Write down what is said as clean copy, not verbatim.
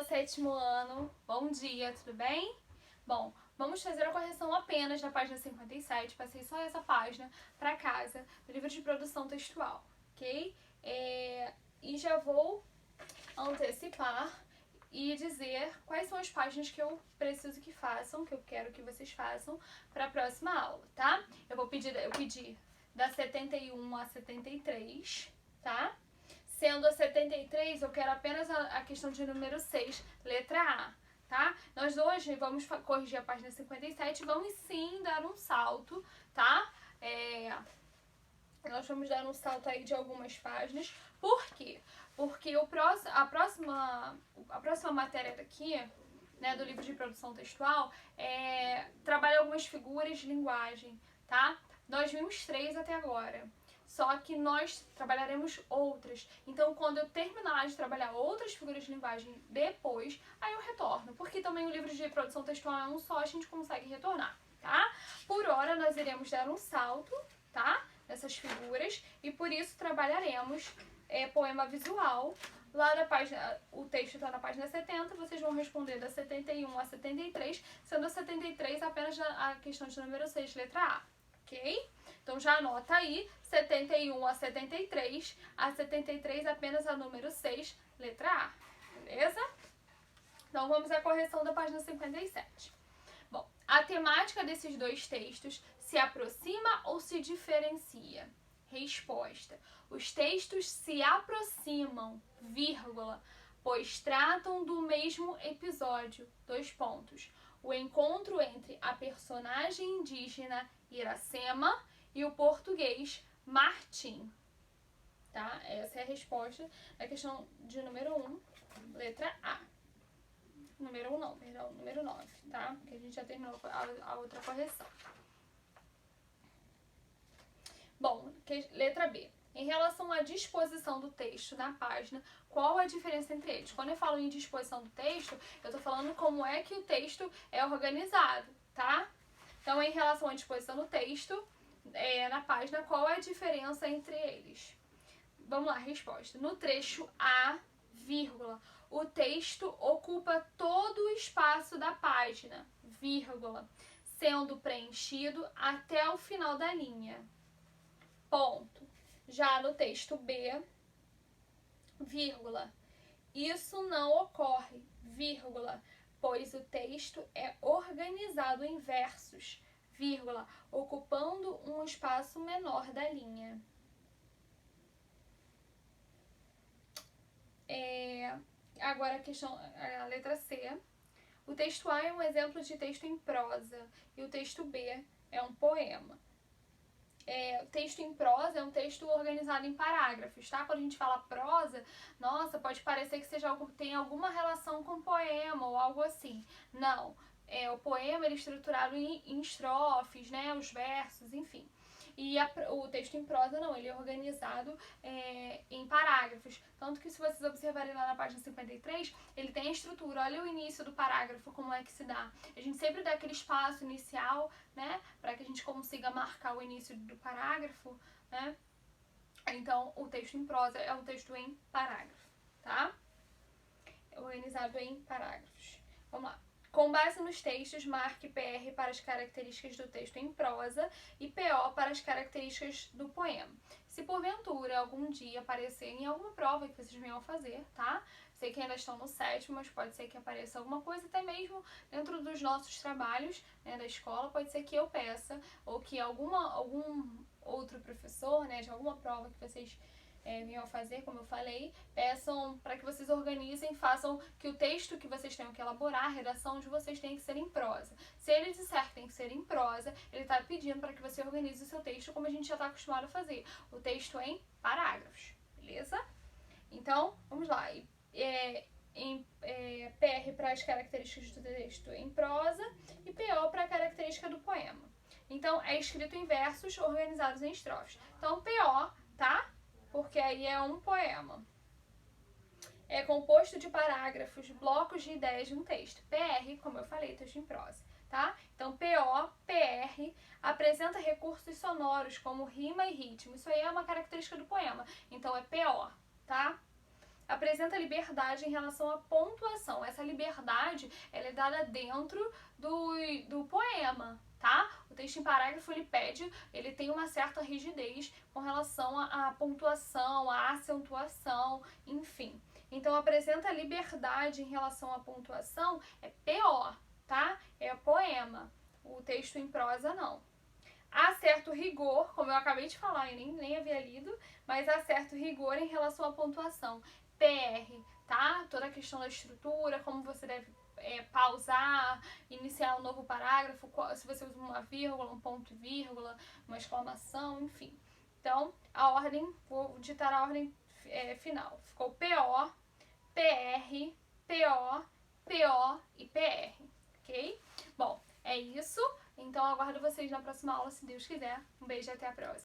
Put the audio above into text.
Turma sétimo ano, bom dia, tudo bem? Bom, vamos fazer a correção apenas na página 57, passei só essa página para casa, do livro de produção textual, ok? E já vou antecipar e dizer quais são as páginas que eu preciso que façam, que eu quero que vocês façam para a próxima aula, tá? Eu pedi da 71 a 73, tá? Sendo a 73, eu quero apenas a questão de número 6, letra A, tá? Nós hoje vamos corrigir a página 57 e vamos sim dar um salto, tá? Nós vamos dar um salto aí de algumas páginas. Por quê? Porque a próxima matéria daqui, né, do livro de produção textual, trabalha algumas figuras de linguagem, tá? Nós vimos 3 até agora. Só que nós trabalharemos outras. Então, quando eu terminar de trabalhar outras figuras de linguagem depois, aí eu retorno. Porque também o livro de produção textual é um só, a gente consegue retornar, tá? Por hora, nós iremos dar um salto, tá? Nessas figuras. E por isso trabalharemos poema visual. Lá na página, o texto está na página 70, vocês vão responder da 71 a 73, sendo a 73 apenas a questão de número 6, letra A, ok? Então já anota aí, 71 a 73 apenas a número 6, letra A, beleza? Então vamos à correção da página 57. Bom, a temática desses dois textos se aproxima ou se diferencia? Resposta: os textos se aproximam, vírgula, pois tratam do mesmo episódio, : o encontro entre a personagem indígena Iracema e o português Martim. Tá? Essa é a resposta da questão de número 1, letra A. Número 1 não, perdão, número 9, tá? Porque a gente já terminou a outra correção. Bom, letra B. Em relação à disposição do texto na página, qual a diferença entre eles? Quando eu falo em disposição do texto, eu tô falando como é que o texto é organizado, tá? Então, em relação à disposição do texto, na página, qual é a diferença entre eles? Vamos lá, resposta. No trecho A, vírgula, o texto ocupa todo o espaço da página, vírgula, sendo preenchido até o final da linha. Ponto. Já no texto B, vírgula, isso não ocorre, vírgula, pois o texto é organizado em versos, vírgula, ocupando um espaço menor da linha. Agora a letra C. O texto A é um exemplo de texto em prosa e o texto B é um poema. O texto em prosa é um texto organizado em parágrafos, tá? Quando a gente fala prosa, nossa, pode parecer que tem alguma relação com poema ou algo assim. Não, o poema ele é estruturado em estrofes, né? Os versos, enfim. E o texto em prosa não, ele é organizado em parágrafos. Tanto que se vocês observarem lá na página 53, ele tem a estrutura. Olha o início do parágrafo, como é que se dá. A gente sempre dá aquele espaço inicial, né? Para que a gente consiga marcar o início do parágrafo, né? Então, o texto em prosa é um texto em parágrafo, tá? Organizado em parágrafos. Vamos lá. Com base nos textos, marque PR para as características do texto em prosa e PO para as características do poema. Se porventura algum dia aparecer em alguma prova que vocês venham a fazer, tá? Sei que ainda estão no 7º, mas pode ser que apareça alguma coisa, até mesmo dentro dos nossos trabalhos, né, da escola, pode ser que eu peça, ou que algum outro professor, né, de alguma prova que vocês venham a fazer, como eu falei, peçam para que vocês organizem, façam que o texto que vocês tenham que elaborar, a redação de vocês tem que ser em prosa. Se ele disser que tem que ser em prosa, ele está pedindo para que você organize o seu texto como a gente já está acostumado a fazer, o texto em parágrafos, beleza? Então, vamos lá. PR para as características do texto em prosa e PO para a característica do poema. Então, é escrito em versos organizados em estrofes. Então, PO, tá? Porque aí é um poema. É composto de parágrafos, blocos de ideias de um texto. PR, como eu falei, texto em prosa, tá? Então, PO, PR, apresenta recursos sonoros como rima e ritmo. Isso aí é uma característica do poema. Então, é PO, tá? apresenta liberdade em relação à pontuação. Essa liberdade, ela é dada dentro do poema, tá? O texto em parágrafo, ele tem uma certa rigidez com relação à pontuação, à acentuação, enfim. Então, apresenta liberdade em relação à pontuação é PO, tá? É poema. O texto em prosa, não. Há certo rigor, como eu acabei de falar, eu nem havia lido, mas há certo rigor em relação à pontuação. PR, tá? Toda a questão da estrutura, como você deve pausar, iniciar um novo parágrafo, se você usa uma vírgula, um ponto e vírgula, uma exclamação, enfim. Então, a ordem, vou ditar a ordem final. Ficou PO, PR, PO, PO e PR, ok? Bom, é isso. Então, aguardo vocês na próxima aula, se Deus quiser. Um beijo e até a próxima.